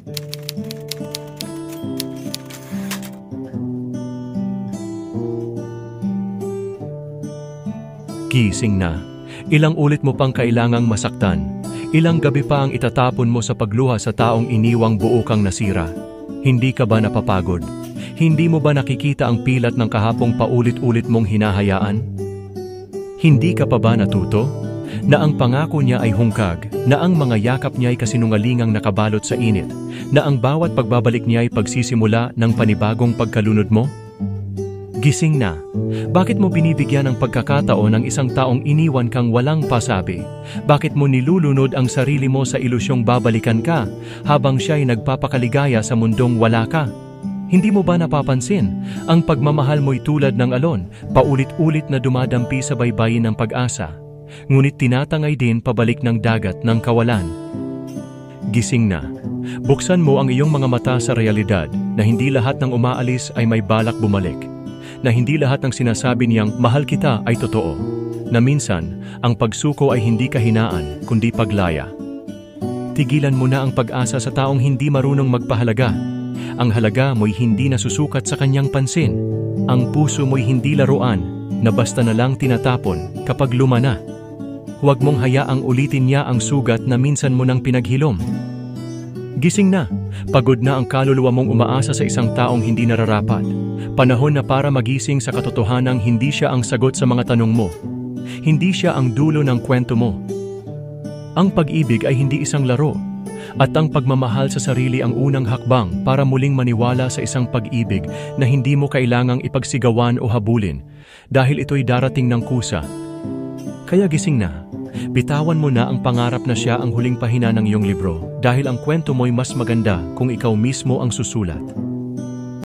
Gising na. Ilang ulit mo pang kailangang masaktan. Ilang gabi pa ang itatapon mo sa pagluha sa taong iniwang buo kang nasira. Hindi ka ba napapagod? Hindi mo ba nakikita ang pilat ng kahapong paulit-ulit mong hinahayaan? Hindi ka pa ba natuto? Na ang pangako niya ay hungkag, na ang mga yakap niya ay kasinungalingang nakabalot sa init, na ang bawat pagbabalik niya ay pagsisimula ng panibagong pagkalunod mo? Gising na. Bakit mo binibigyan ng pagkakataon ng isang taong iniwan kang walang pasabi? Bakit mo nilulunod ang sarili mo sa ilusyong babalikan ka habang siya ay nagpapakaligaya sa mundong wala ka? Hindi mo ba napapansin? Ang pagmamahal mo'y tulad ng alon, paulit-ulit na dumadampi sa baybayin ng pag-asa. Ngunit tinatangay din pabalik ng dagat ng kawalan. Gising na. Buksan mo ang iyong mga mata sa realidad na hindi lahat ng umaalis ay may balak bumalik. Na hindi lahat ng sinasabi niyang mahal kita ay totoo. Na minsan, ang pagsuko ay hindi kahinaan, kundi paglaya. Tigilan mo na ang pag-asa sa taong hindi marunong magpahalaga. Ang halaga mo'y hindi nasusukat sa kanyang pansin. Ang puso mo'y hindi laruan, na basta na lang tinatapon kapag luma na. Huwag mong hayaang ulitin niya ang sugat na minsan mo nang pinaghilom. Gising na. Pagod na ang kaluluwa mong umaasa sa isang taong hindi nararapat. Panahon na para magising sa katotohanang hindi siya ang sagot sa mga tanong mo. Hindi siya ang dulo ng kwento mo. Ang pag-ibig ay hindi isang laro. At ang pagmamahal sa sarili ang unang hakbang para muling maniwala sa isang pag-ibig na hindi mo kailangang ipagsigawan o habulin dahil ito'y darating ng kusa. Kaya gising na. Bitawan mo na ang pangarap na siya ang huling pahina ng iyong libro dahil ang kwento mo'y mas maganda kung ikaw mismo ang susulat.